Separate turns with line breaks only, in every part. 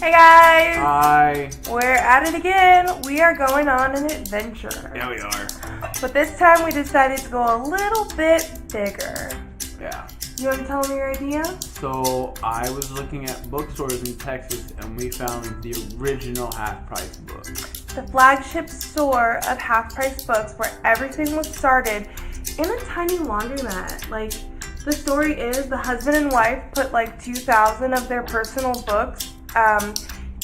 Hey guys!
Hi!
We're at it again. We are going on an adventure.
Yeah, we are.
But this time we decided to go a little bit bigger.
Yeah.
You want to tell them your idea?
So, I was looking at bookstores in Texas and we found the original half-price book.
The flagship store of half-price books where everything was started in a tiny laundromat. Like, the story is the husband and wife put like 2,000 of their personal books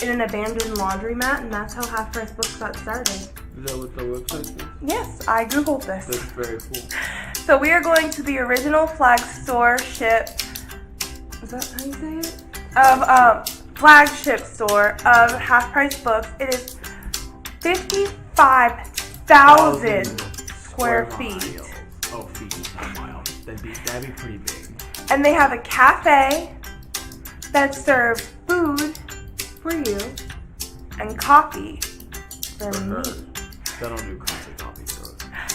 in an abandoned laundromat, and that's how half-price books got started.
Is that what the website is?
Yes, I googled this.
That's very cool.
So we are going to the original flagship. Is that how you say it? Of flagship store of half-price books. It is 55,000 square feet.
Oh, feet. Wow. That'd be pretty big.
And they have a cafe that serves food for you and coffee for me.
They don't do coffee for us.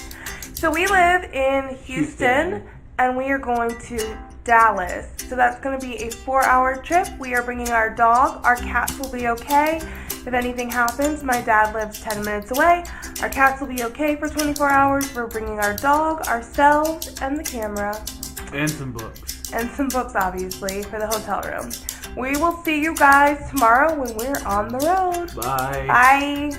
So we live in Houston and we are going to Dallas. So that's going to be a 4-hour trip. We are bringing our dog. Our cats will be okay. If anything happens, my dad lives 10 minutes away. Our cats will be okay for 24 hours. We're bringing our dog, ourselves, and the camera.
And some books.
And some books, obviously, for the hotel room. We will see you guys tomorrow when we're on the road.
Bye.
Bye.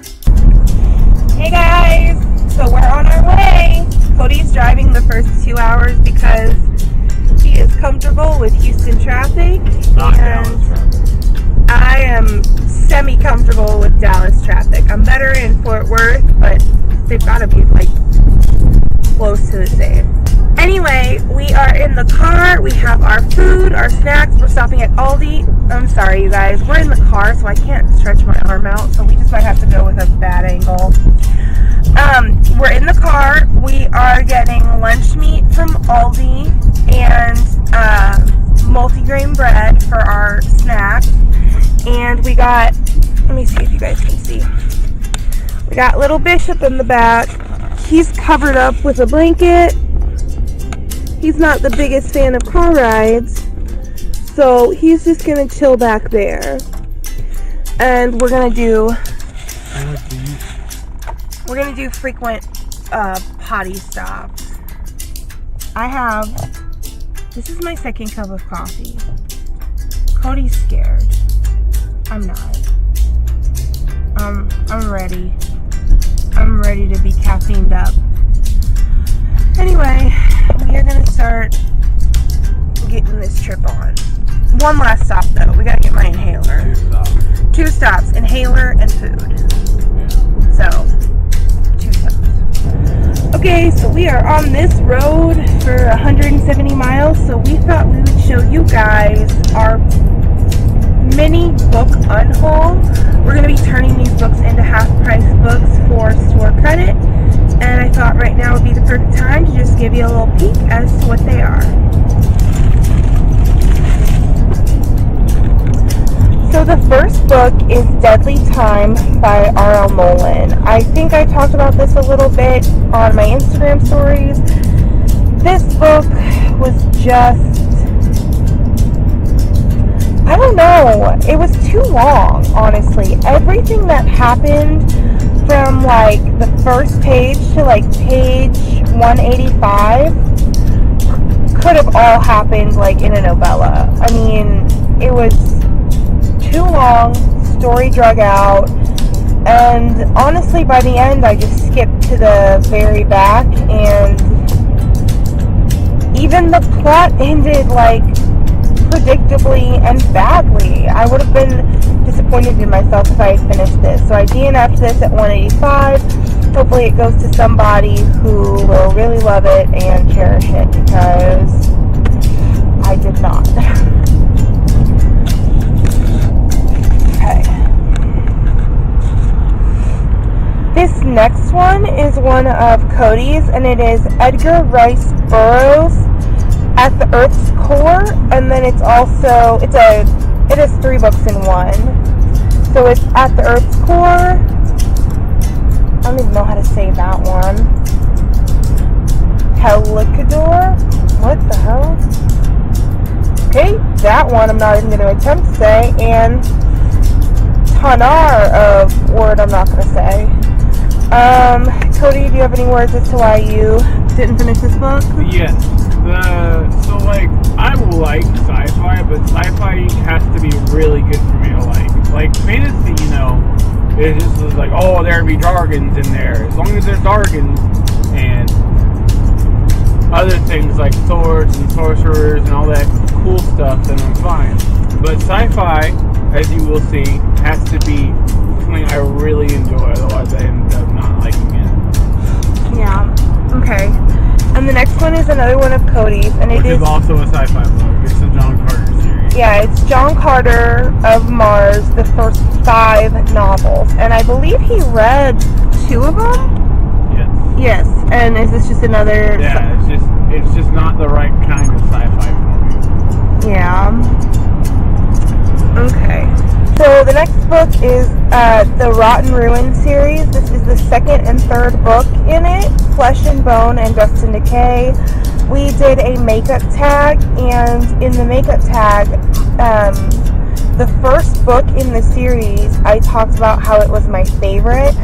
Hey guys. So we're on our way. Cody's driving the first 2 hours because he is comfortable with Houston traffic. And I am semi-comfortable with Dallas traffic. I'm better in Fort Worth, but they've got to be like close to the same. Anyway, we are in the car. We have our food, our snacks. We're stopping at Aldi. I'm sorry, you guys. We're in the car, so I can't stretch my arm out, so we just might have to go with a bad angle. We're in the car. We are getting lunch meat from Aldi and multigrain bread for our snack. And we got, let me see if you guys can see. We got little Bishop in the back. He's covered up with a blanket. He's not the biggest fan of car rides, so he's just gonna chill back there. And we're gonna do frequent potty stops. This is my second cup of coffee. Cody's scared. I'm not. I'm ready. I'm ready to be caffeined up. Anyway, we are going to start getting this trip on. One last stop though. We got to get my inhaler. 2 stops. Inhaler and food. So, 2 stops. Okay, so we are on this road for 170 miles. So we thought we would show you guys our mini book unhaul. We're going to be turning these books into half-price books for store credit. And I thought right now would be the perfect time to just give you a little peek as to what they are. So the first book is Deadly Time by R.L. Nolan. I think I talked about this a little bit on my Instagram stories. This book was just, I don't know, it was too long, honestly. Everything that happened from like the first page to like page 185 could have all happened like in a novella. I mean, it was too long, story drug out, and honestly by the end I just skipped to the very back, and even the plot ended like predictably and badly. I would have been disappointed in myself if I had finished this. So I DNF'd this at 185. Hopefully it goes to somebody who will really love it and cherish it, because I did not. Okay. This next one is one of Cody's, and it is Edgar Rice Burroughs' At the Earth's Core, and then it's also, it is 3 books in one. So it's At the Earth's Core. I don't even know how to say that one. Helicador? What the hell? Okay, that one I'm not even going to attempt to say. And Hanar of word I'm not gonna say. Cody, do you have any words as to why you didn't finish this book?
Yes. So like, I like sci-fi, but sci-fi has to be really good for me to like. Like fantasy, you know, it just is like, oh, there'd be dragons in there. As long as there's dragons and other things like swords and sorcerers and all that cool stuff, then I'm fine. But sci-fi, as you will see, has to be something I really enjoy, otherwise I end up not liking it.
Yeah. Okay. And the next one is another one of Cody's, and
Which is also a sci-fi book. It's the John Carter series.
Yeah, it's John Carter of Mars, the first 5 novels, and I believe he read 2 of them.
Yes.
Yes. And is this just another?
Yeah, it's just not the right kind of sci-fi for me.
Yeah. Okay. So the next book is the Rotten Ruin series. This is the 2nd and 3rd book in it, Flesh and Bone and Dust and Decay. We did a makeup tag, and in the makeup tag, the first book in the series, I talked about how it was my favorite.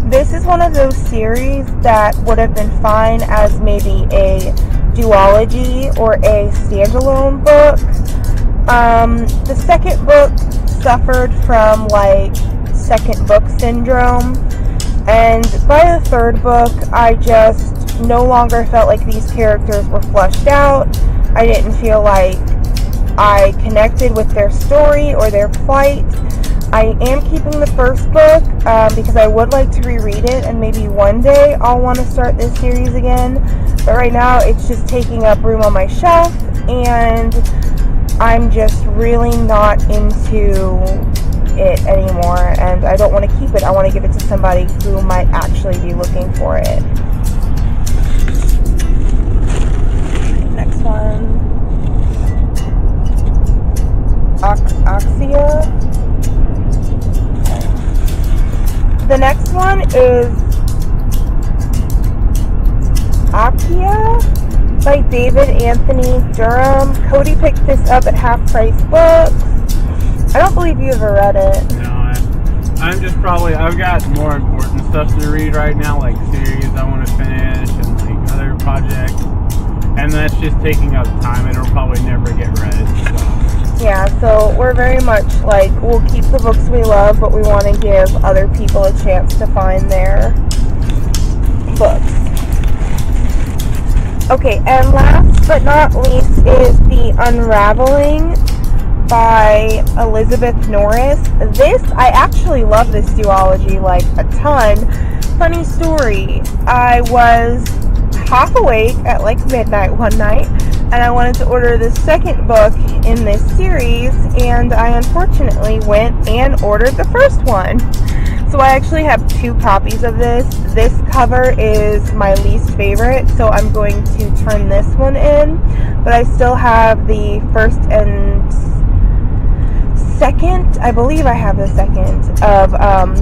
This is one of those series that would have been fine as maybe a duology or a standalone book. The second book suffered from like second book syndrome, and by the 3rd book I just no longer felt like these characters were fleshed out. I didn't feel like I connected with their story or their plight. I am keeping the first book because I would like to reread it, and maybe one day I'll want to start this series again, but right now it's just taking up room on my shelf, and I'm just really not into it anymore, and I don't want to keep it. I want to give it to somebody who might actually be looking for it. Next one. Axia. The next one is Axia by David Anthony Durham. Cody picked this up at Half Price Books. I don't believe you ever read it.
No, I'm just probably, I've got more important stuff to read right now, like series I want to finish and like other projects, and that's just taking up time. It'll probably never get read. So.
Yeah, so we're very much like, we'll keep the books we love, but we want to give other people a chance to find their books. Okay, and last but not least is The Unraveling by Elizabeth Norris. This, I actually love this duology like a ton. Funny story, I was half awake at like midnight one night, and I wanted to order the second book in this series, and I unfortunately went and ordered the first one. So I actually have 2 copies of this. This cover is my least favorite, so I'm going to turn this one in, but I still have the first and second, I believe I have the second of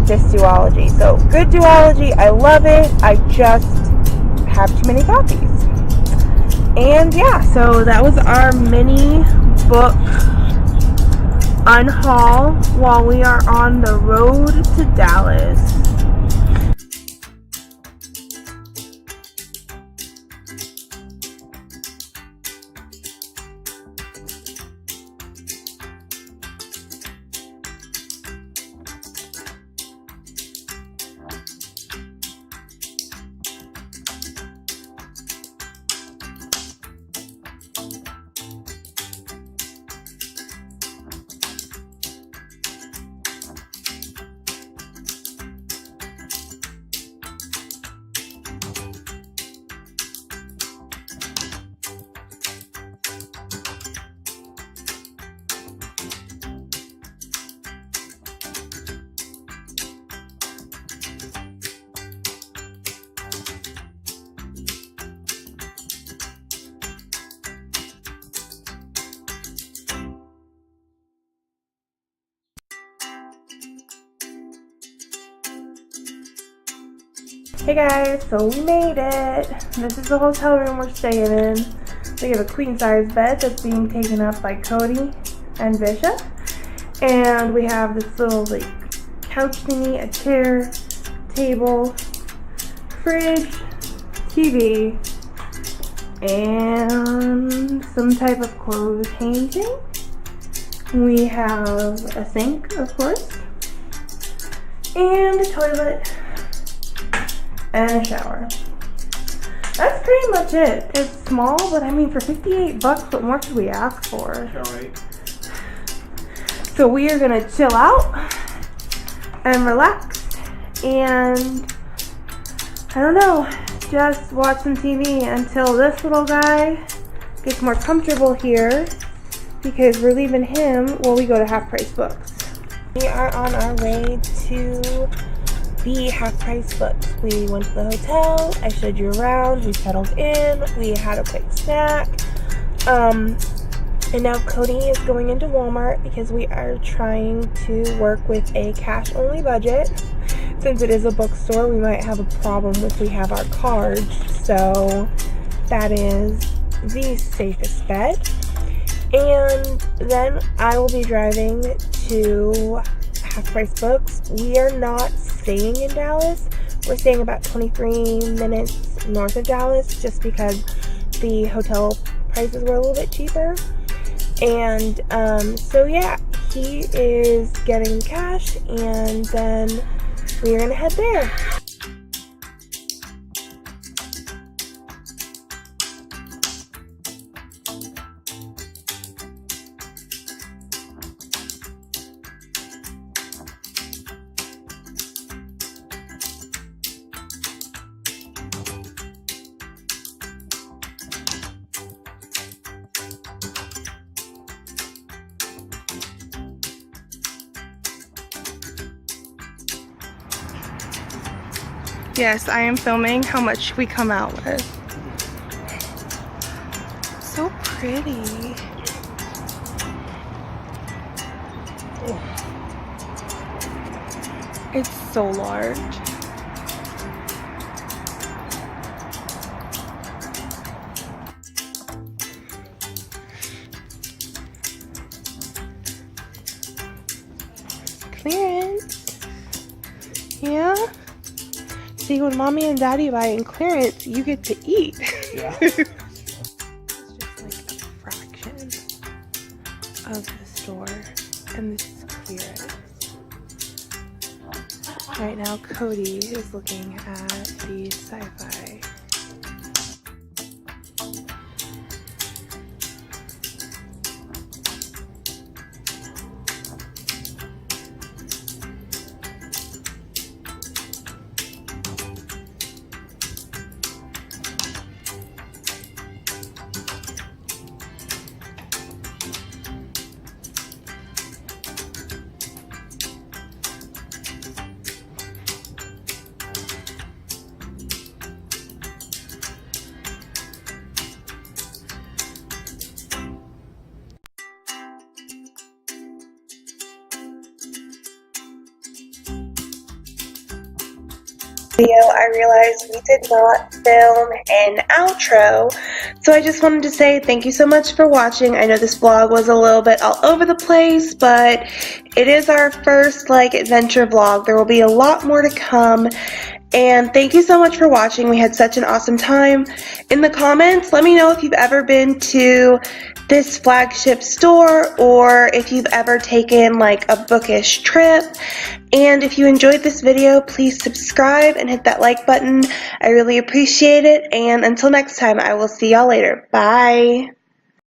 this duology. So good duology, I love it, I just have too many copies. And yeah, so that was our mini book unhaul while we are on the road to Dallas. Hey guys, so we made it. This is the hotel room we're staying in. We have a queen size bed that's being taken up by Cody and Bishop. And we have this little like couch thingy, a chair, table, fridge, TV, and some type of clothes hanging. We have a sink, of course, and a toilet, and a shower. That's pretty much it. It's small, but I mean, for 58 bucks, what more could we ask for? So we are gonna chill out and relax, and I don't know, just watch some TV until this little guy gets more comfortable here, because we're leaving him while we go to Half Price Books. We are on our way to the Half Price Books. We went to the hotel, I showed you around, we settled in, we had a quick snack, and now Cody is going into Walmart because we are trying to work with a cash-only budget. Since it is a bookstore, we might have a problem if we have our cards, so that is the safest bet. And then I will be driving to Half Price Books. We are not staying in Dallas. We're staying about 23 minutes north of Dallas just because the hotel prices were a little bit cheaper. And so yeah, he is getting cash, and then we are gonna head there. Yes, I am filming how much we come out with. So pretty. It's so large. Clearance. Yeah. See, when mommy and daddy buy in clearance, you get to eat. Yeah. It's just like a fraction of the store, and this is clearance. Right now, Cody is looking at the sci-fi. I realized we did not film an outro, so I just wanted to say thank you so much for watching. I know this vlog was a little bit all over the place, but it is our first adventure vlog. There will be a lot more to come, and thank you so much for watching. We had such an awesome time. In the comments, let me know if you've ever been to this flagship store, or if you've ever taken a Bookish trip. And if you enjoyed this video, please subscribe and hit that like button. I really appreciate it. And until next time, I will see y'all later. Bye.